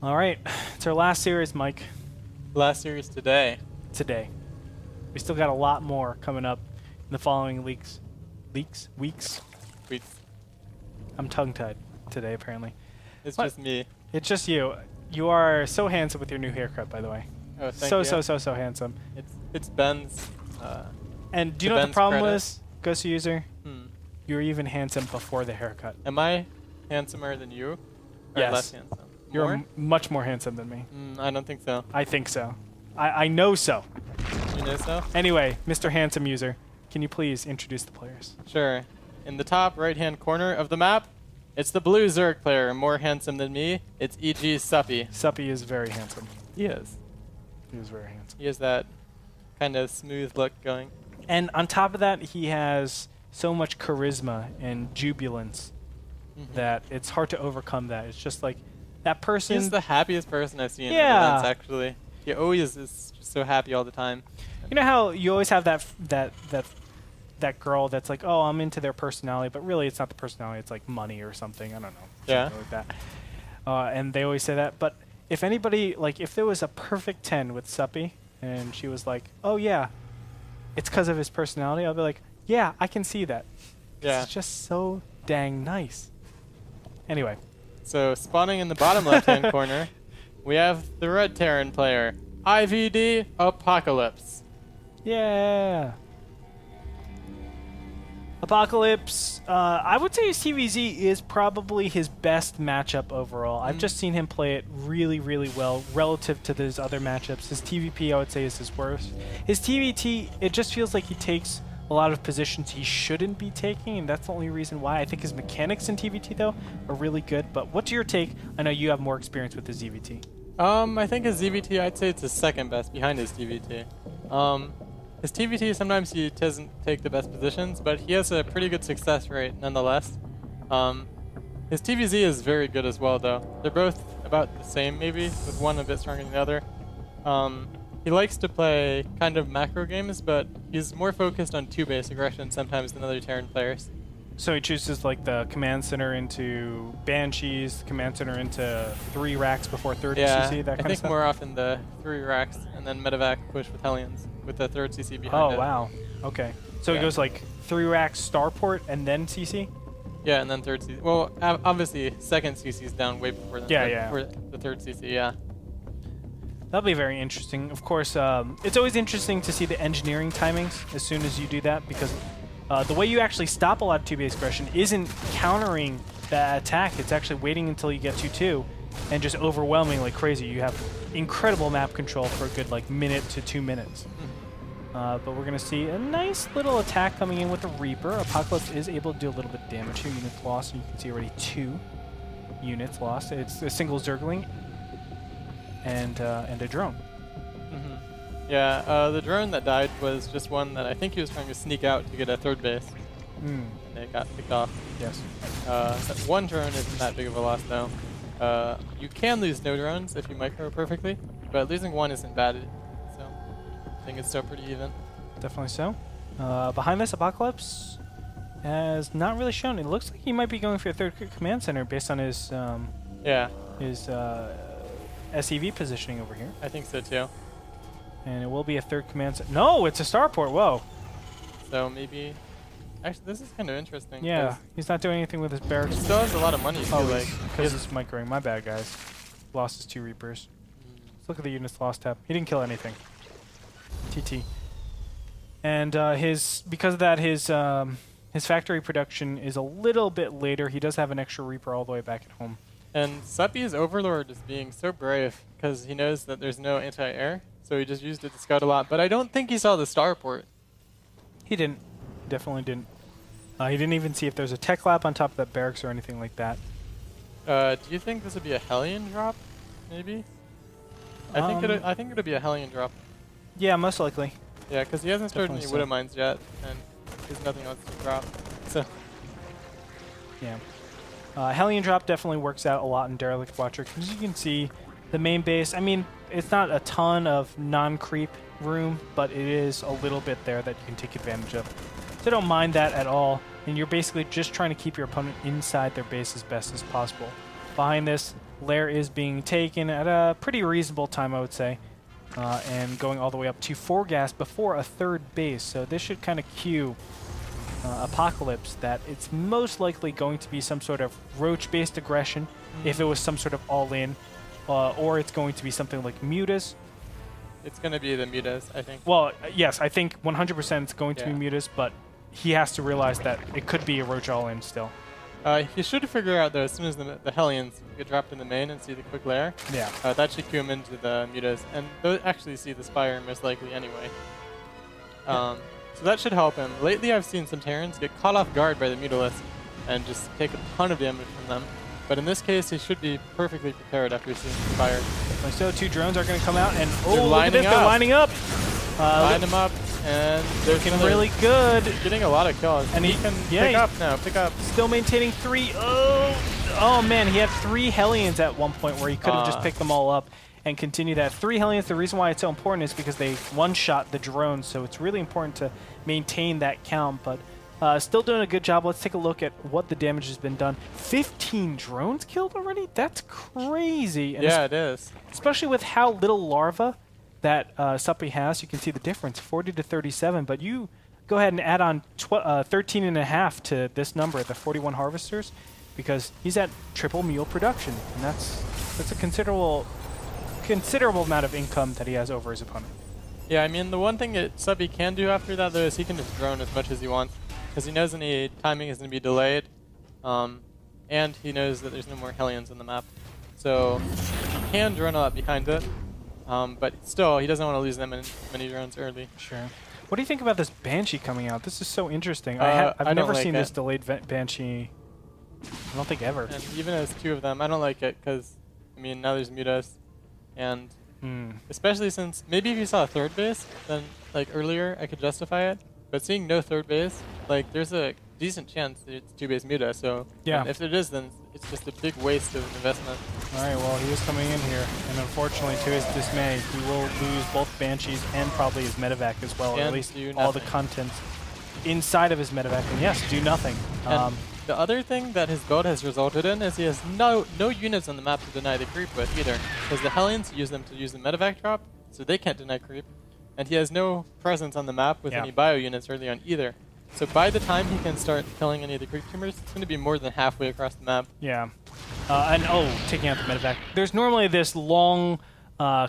All right, it's our last series, Mike. Last series today. Today, we still got a lot more coming up in the following weeks. Weeks. I'm tongue-tied today, apparently. It's What? just me. It's just you. You are so handsome with your new haircut, by the way. Oh, thank you. So handsome. It's Ben's. And do you to know what the Ben's problem credit. was, Ghost User? Hmm. You were even handsome before the haircut. Am I handsomer than you? Or Yes. less handsome? You're More? much more handsome than me. I don't think so. I think so. I know so. You know so? Anyway, Mr. Handsome User, can you please introduce the players? Sure. In the top right-hand corner of the map, it's the blue Zerg player, more handsome than me. It's E.G. Suppy. Suppy is very handsome. He is. He was very handsome. He has that kind of smooth look going. And on top of that, he has so much charisma and jubilance that it's hard to overcome that. It's just like that person. He's the happiest person I've seen Yeah. at events, actually. He always is just so happy all the time. You know how you always have that girl that's like, oh, I'm into their personality, but really it's not the personality. It's like money or something. I don't know. Yeah. Something like that. And they always say that. But if anybody, like, if there was a perfect 10 with Suppy, and she was like, oh yeah, it's because of his personality, I'll be like, yeah, I can see that. 'Cause Yeah. It's just so dang nice. Anyway. So spawning in the bottom left-hand corner, we have the red Terran player, IVD Apocalypse. Yeah. Apocalypse, I would say his TVZ is probably his best matchup overall. I've just seen him play it really, really well relative to those other matchups. His TVP, I would say, is his worst. His TVT, it just feels like he takes a lot of positions he shouldn't be taking, and that's the only reason why. I think his mechanics in TVT, though, are really good. But what's your take? I know you have more experience with his ZVT. I think his ZVT, I'd say it's his second best behind his TVT. His TVT, sometimes he doesn't take the best positions, but he has a pretty good success rate nonetheless. His TVZ is very good as well, though. They're both about the same, maybe, with one a bit stronger than the other. He likes to play kind of macro games, but he's more focused on 2-base aggression sometimes than other Terran players. So he chooses like the command center into Banshees, the command center into 3 racks before 30 Yeah, CC, that I kind of think stuff? more often the 3 racks, and then medevac push with Hellions, with the 3rd CC behind Oh, it. wow. Okay. So he Yeah. goes like 3 racks starport and then CC? Yeah, and then 3rd CC. Well, obviously, 2nd CC is down way before the, before the 3rd CC, yeah. That'll be very interesting. Of course, it's always interesting to see the engineering timings as soon as you do that, because the way you actually stop a lot of 2-base aggression isn't countering that attack. It's actually waiting until you get 2-2 and just overwhelming like crazy. You have incredible map control for a good like minute to 2 minutes. But we're going to see a nice little attack coming in with the Reaper. Apocalypse is able to do a little bit of damage here. Units lost, and you can see already 2 units lost. It's a single Zergling and a drone. Yeah, the drone that died was just one that I think he was trying to sneak out to get a 3rd base. And it got picked off. Yes. That one drone isn't that big of a loss, though. You can lose no drones if you micro perfectly, but losing one isn't bad. So I think it's still pretty even. Definitely so. Behind this, Apocalypse has not really shown. It looks like he might be going for a 3rd command center based on his his SEV positioning over here. I think so too. And it will be a 3rd command center. No, it's a starport. Whoa. So maybe... Actually, this is kind of interesting. Yeah, he's not doing anything with his barracks. He still has a lot of money, too. Oh, Like, because he's microing. My bad, guys. Lost his 2 Reapers. Let's look at the units lost tab. He didn't kill anything. TT. And because of that, his factory production is a little bit later. He does have an extra Reaper all the way back at home. And Suppy's Overlord is being so brave because he knows that there's no anti-air, so he just used it to scout a lot. But I don't think he saw the starport. He didn't. Definitely didn't. He didn't even see if there's a tech lab on top of that barracks or anything like that. Do you think this would be a Hellion drop? Maybe. I think it'll be a Hellion drop. Yeah, most likely. Yeah, because he hasn't started any Definitely Widow Mines yet, and there's nothing else to drop. So. Yeah. Hellion drop definitely works out a lot in Derelict Watcher, because you can see the main base. I mean, it's not a ton of non-creep room, but it is a little bit there that you can take advantage of. So I don't mind that at all. And you're basically just trying to keep your opponent inside their base as best as possible. Behind this, Lair is being taken at a pretty reasonable time, I would say, and going all the way up to 4 gas before a 3rd base. So this should kind of cue Apocalypse that it's most likely going to be some sort of roach-based aggression if it was some sort of all-in, or it's going to be something like Mutas. It's going to be the Mutas, I think. Well, yes, I think 100% it's going to be Mutas, but he has to realize that it could be a roach all-in still. He should figure out, though, as soon as the Hellions get dropped in the main and see the quick lair, that should cue him into the Mutas, and they'll actually see the Spire most likely anyway. So that should help him. Lately, I've seen some Terrans get caught off guard by the Mutalisks and just take a ton of damage from them. But in this case, he should be perfectly prepared after seeing the Spire. So 2 drones are going to come out, and they're lining up. They're lining up. Line them up, and they're looking really good. Getting a lot of kills. And he can pick up now. Pick up. Still maintaining 3. Oh man, he had 3 Hellions at one point where he could have just picked them all up and continue that. 3 Hellions, the reason why it's so important is because they one-shot the drones, so it's really important to maintain that count, but still doing a good job. Let's take a look at what the damage has been done. 15 drones killed already? That's crazy. And yeah, it is. Especially with how little larva that Suppy has. You can see the difference, 40 to 37, but you go ahead and add on 13 and a half to this number, the 41 harvesters, because he's at triple mule production, and that's a considerable amount of income that he has over his opponent. Yeah, I mean, the one thing that Suppy can do after that, though, is he can just drone as much as he wants, because he knows any timing is going to be delayed, and he knows that there's no more Hellions on the map. So he can drone a lot behind it, but still, he doesn't want to lose them in many drones early. Sure. What do you think about this Banshee coming out? This is so interesting. I've never seen this delayed Banshee, I don't think ever. And even as 2 of them, I don't like it, because, I mean, now there's Mutas. And especially since maybe if you saw a 3rd base, then like earlier I could justify it. But seeing no 3rd base, like there's a decent chance that it's 2-base Muta. So if it is, then it's just a big waste of investment. All right, well he is coming in here, and unfortunately to his dismay, he will lose both Banshees and probably his medevac as well, or at least all the content inside of his medevac. And yes, do nothing. The other thing that his build has resulted in is he has no units on the map to deny the creep with either. Because the Hellions use them to use the medevac drop, so they can't deny creep. And he has no presence on the map with any bio units early on either. So by the time he can start killing any of the creep tumors, it's going to be more than halfway across the map. Yeah. Taking out the medevac. There's normally this long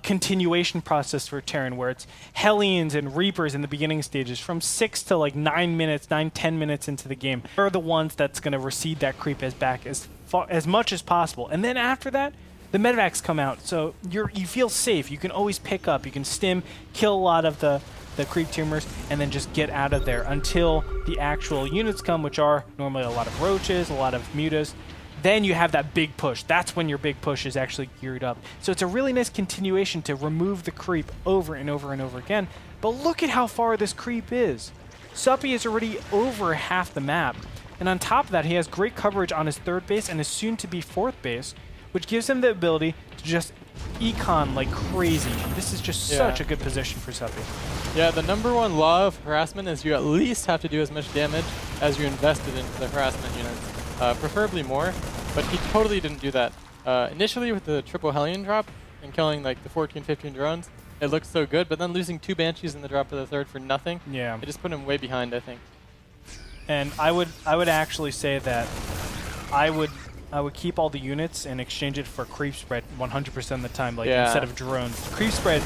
continuation process for Terran where it's Hellions and Reapers in the beginning stages from 6 to like 9 minutes, 10 minutes into the game. They're the ones that's going to recede that creep back as much as possible. And then after that, the medevacs come out, so you feel safe. You can always pick up. You can stim, kill a lot of the creep tumors, and then just get out of there until the actual units come, which are normally a lot of roaches, a lot of mutas. Then you have that big push. That's when your big push is actually geared up. So it's a really nice continuation to remove the creep over and over and over again. But look at how far this creep is. Suppy is already over half the map. And on top of that, he has great coverage on his 3rd base and his soon-to-be 4th base, which gives him the ability to just econ like crazy. This is just such a good position for Suppy. Yeah, the #1 law of harassment is you at least have to do as much damage as you invested into the harassment units. Preferably more, but he totally didn't do that. Initially with the triple Hellion drop and killing like the 14, 15 drones, it looked so good, but then losing 2 Banshees in the drop of the 3rd for nothing, it just put him way behind, I think. And I would actually say that I would keep all the units and exchange it for creep spread 100% of the time, like instead of drones. Creep spread,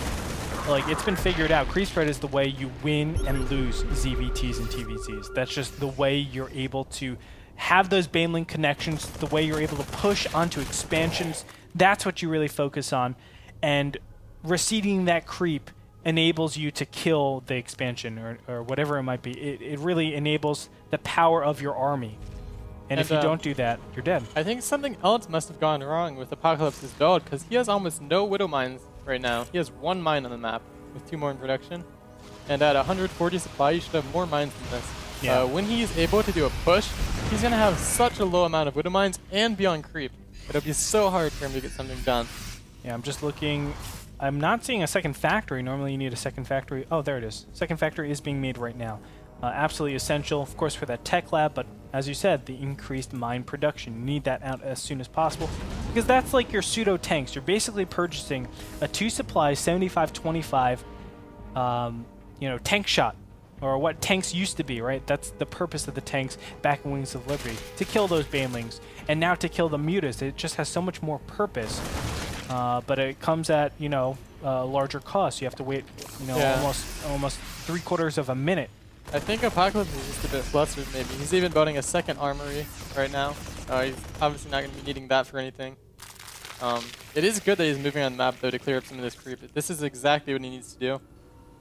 like it's been figured out, creep spread is the way you win and lose ZVTs and TVTs. That's just the way you're able to have those Banelink connections, the way you're able to push onto expansions. That's what you really focus on. And receding that creep enables you to kill the expansion or whatever it might be. It really enables the power of your army. And if you don't do that, you're dead. I think something else must have gone wrong with Apocalypse's build, because he has almost no Widow Mines right now. He has 1 mine on the map, with 2 more in production. And at 140 supply, you should have more mines than this. Yeah. When he's able to do a push, he's going to have such a low amount of Widow Mines and be on creep. It'll be so hard for him to get something done. Yeah, I'm just looking. I'm not seeing a second factory. Normally you need a second factory. Oh, there it is. Second factory is being made right now. Absolutely essential, of course, for that tech lab, but as you said, the increased mine production. You need that out as soon as possible. because that's like your pseudo tanks. You're basically purchasing a 2 supply 75-25, you know, tank shot, or what tanks used to be, right? That's the purpose of the tanks back in Wings of Liberty, to kill those banelings, and now to kill the mutas. It just has so much more purpose, but it comes at, you know, larger cost. You have to wait, you know, almost 3/4 of a minute. I think Apocalypse is just a bit flustered, maybe. He's even building a second armory right now. He's obviously not going to be needing that for anything. It is good that he's moving on the map, though, to clear up some of this creep. This is exactly what he needs to do.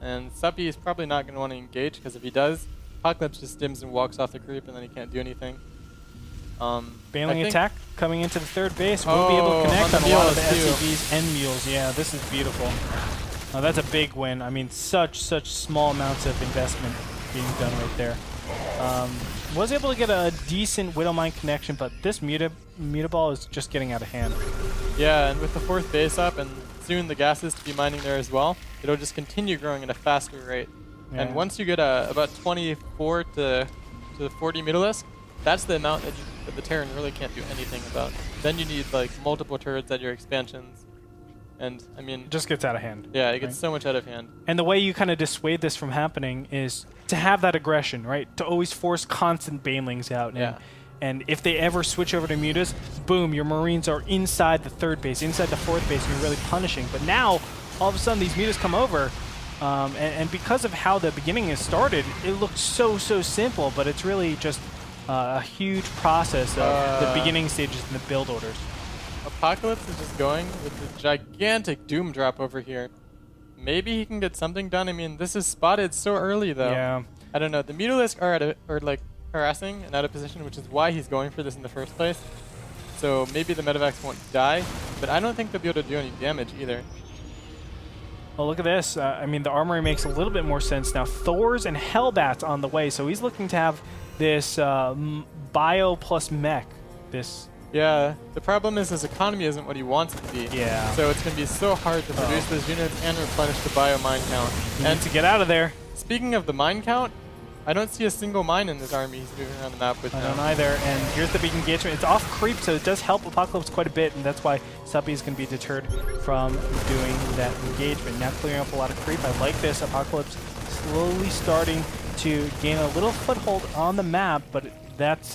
And Suppy is probably not going to want to engage, because if he does, Apocalypse just stims and walks off the creep, and then he can't do anything. Bailing attack coming into the third base. We'll be able to connect on a lot of the SCVs and mules. Yeah, this is beautiful. That's a big win. I mean, such small amounts of investment being done right there. Was able to get a decent Widowmine connection, but this Mutaball is just getting out of hand. Yeah, and with the 4th base up and soon the gases to be mining there as well, it'll just continue growing at a faster rate. Yeah. And once you get about 24 to 40 Mutalisk, that's the amount that the Terran really can't do anything about. Then you need like multiple turrets at your expansions. And I mean, it just gets out of hand. Yeah, it gets so much out of hand. And the way you kind of dissuade this from happening is to have that aggression, right? To always force constant banelings out. And if they ever switch over to mutas, boom, your Marines are inside the 3rd base, inside the 4th base, and you're really punishing. But now, all of a sudden, these mutas come over, and because of how the beginning is started, it looks so simple, but it's really just a huge process of the beginning stages and the build orders. Apocalypse is just going with the gigantic Doom drop over here. Maybe he can get something done. I mean, this is spotted so early, though. Yeah. I don't know. The Mutalisk are like harassing and out of position, which is why he's going for this in the first place. So maybe the Medivacs won't die, but I don't think they'll be able to do any damage either. Well, look at this. I mean, the armory makes a little bit more sense now. Thors and Hellbats on the way, so he's looking to have this bio plus mech. Yeah, the problem is his economy isn't what he wants it to be. Yeah. So it's going to be so hard to produce those units and replenish the bio mine count. And to get out of there. Speaking of the mine count, I don't see a single mine in this army he's moving around the map with now. I don't either. And here's the big engagement. It's off creep, so it does help Apocalypse quite a bit, and that's why Suppy is going to be deterred from doing that engagement. Now clearing up a lot of creep. I like this. Apocalypse slowly starting to gain a little foothold on the map, but that's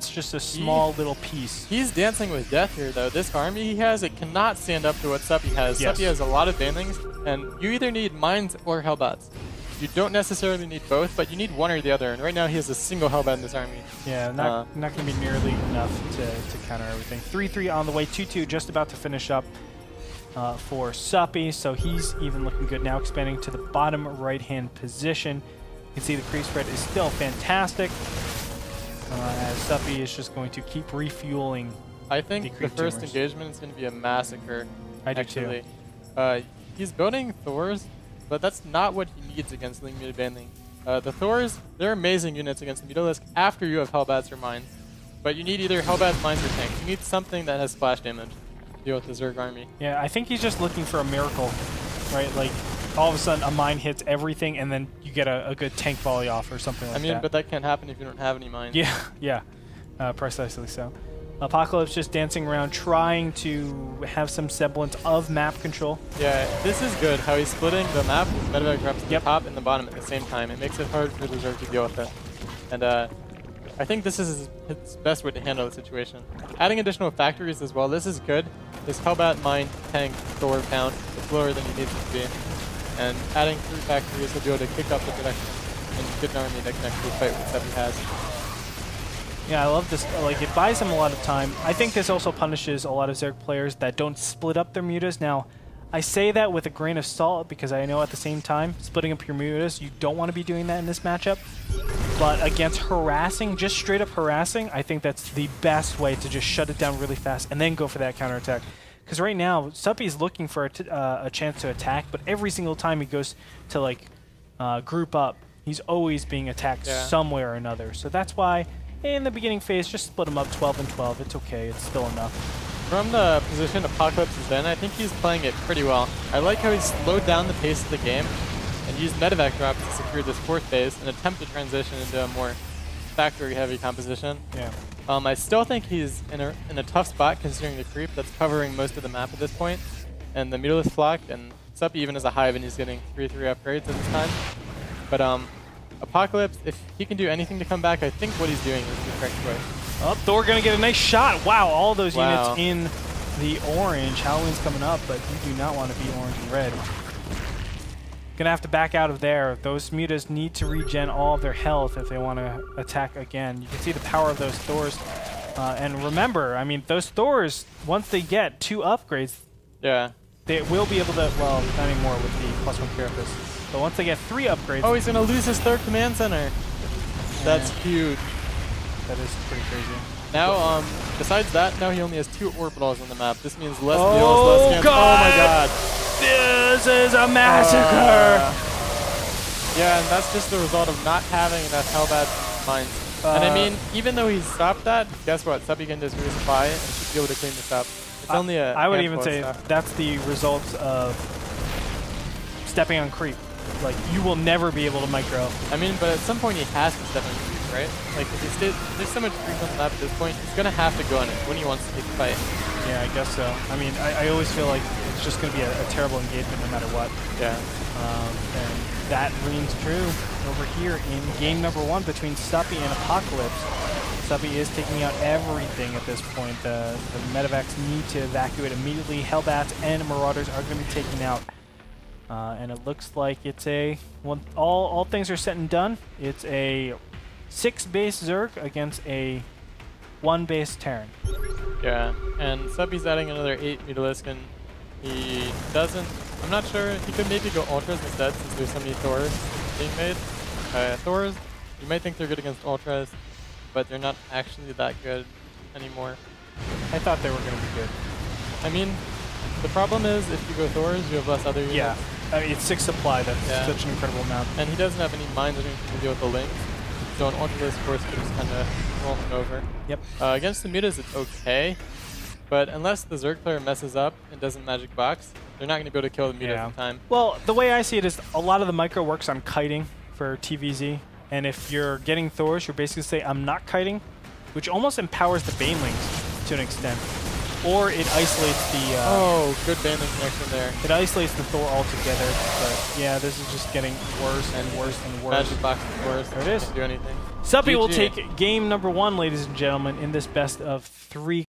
just a small little piece. He's dancing with death here, though. This army he has, it cannot stand up to what Suppy has. Yes. Suppy has a lot of banelings, and you either need mines or Hellbats. You don't necessarily need both, but you need one or the other. And right now he has a single Hellbat in this army. Yeah, not going to be nearly enough to counter everything. 3-3 on the way. 2-2 just about to finish up for Suppy. So he's even looking good now, expanding to the bottom right-hand position. You can see the creep spread is still fantastic. As Suppy is just going to keep refueling. I think the first engagement is going to be a massacre. I do too. He's building Thors, but that's not what he needs against Ling Muta Banling. The Thors, they're amazing units against the Mutalisk after you have Hellbats or Mines. But you need either Hellbats, Mines, or Tanks. You need something that has splash damage to deal with the Zerg army. Yeah, I think he's just looking for a miracle, right? Like, all of a sudden a mine hits everything and then you get a good tank volley off or something like that. I mean, but that can't happen if you don't have any mines. Yeah, precisely so. Apocalypse just dancing around trying to have some semblance of map control. Yeah, this is good how he's splitting the map with medevac drops at the top and the bottom at the same time. It makes it hard for the Zerg to deal with it. And I think this is his best way to handle the situation. Adding additional factories as well, this is good. This Hellbat, Mine, Tank, Thor count is lower than he needs it to be. And adding 3 factories will be able to kick up the production and get an army that can actually fight with stuff he has. Yeah, I love this. Like, it buys him a lot of time. I think this also punishes a lot of Zerg players that don't split up their mutas. Now, I say that with a grain of salt because I know at the same time, splitting up your mutas, you don't want to be doing that in this matchup. But against harassing, just straight up harassing, I think that's the best way to just shut it down really fast and then go for that counterattack. Because right now, Suppy's looking for a chance to attack, but every single time he goes to like group up, he's always being attacked some way or another. So that's why in the beginning phase, just split him up 12 and 12. It's okay. It's still enough. From the position Apocalypse is in, I think he's playing it pretty well. I like how he's slowed down the pace of the game and used medevac drops to secure this 4th phase and attempt to transition into a more factory-heavy composition. Yeah. I still think he's in a tough spot considering the creep that's covering most of the map at this point, and the meterless flock, and Suppy even has a hive and he's getting 3/3 upgrades at this time. But Apocalypse, if he can do anything to come back, I think what he's doing is the correct choice. Oh, Thor gonna get a nice shot. Wow, all those Wow. units in the orange. Halloween's coming up, but you do not want to be orange and red. Gonna have to back out of there. Those mutas need to regen all of their health if they want to attack again. You can see the power of those Thors. And remember, I mean, those Thors, once they get 2 upgrades, Yeah. they will be able to, well, not anymore with the +1 Carapace. But once they get 3 upgrades, Oh, he's gonna lose his 3rd command center. That's huge. that is pretty crazy. Now, besides that, now he only has 2 orbitals on the map. This means less Oh, deals, less scans. God! Oh my god. This is a massacre! Yeah, and that's just the result of not having enough Hellbats mines. And I mean, even though he's stopped that, guess what? Suppy can just resupply and should be able to clean this up. It's only a I would even handful say of stuff. that's the results of stepping on creep. Like, you will never be able to micro. I mean, but at some point he has to step on creep, right? Like, if he there's so much creep on the map at this point, he's gonna have to go on it when he wants to take the fight. Yeah, I guess so. I mean, I always feel like it's just going to be a terrible engagement no matter what. Yeah. And that rings true over here in game number 1 between Suppy and Apocalypse. Suppy is taking out everything at this point. The medevacs need to evacuate immediately. Hellbats and Marauders are going to be taken out. And it looks like it's all things are said and done. It's a 6-base Zerg against a 1-base Terran. Yeah, and Suppy's adding another 8 Mutalisk, and he doesn't... I'm not sure. He could maybe go Ultras instead since there's so many Thors being made. Thors, you might think they're good against Ultras, but they're not actually that good anymore. I thought they were going to be good. I mean, the problem is if you go Thors, you have less other units. Yeah, I mean, it's 6 supply. That's Yeah. such an incredible amount. And he doesn't have any mines or anything to deal with the links. So an Ultralist force could just kind of roll him over. Yep. Against the mutas, it's okay. But unless the Zerg player messes up and doesn't magic box, they're not going to be able to kill the mutas in time. Well, the way I see it is a lot of the micro works on kiting for TVZ. And if you're getting Thors, you're basically saying, I'm not kiting, which almost empowers the Banelings to an extent. Or it isolates the... oh, good Baneling connection there. It isolates the Thor altogether. But yeah, this is just getting worse and worse and worse. Magic box is worse. There it is. Can't do anything. Suppy will GG. take game number 1, ladies and gentlemen, in this best of 3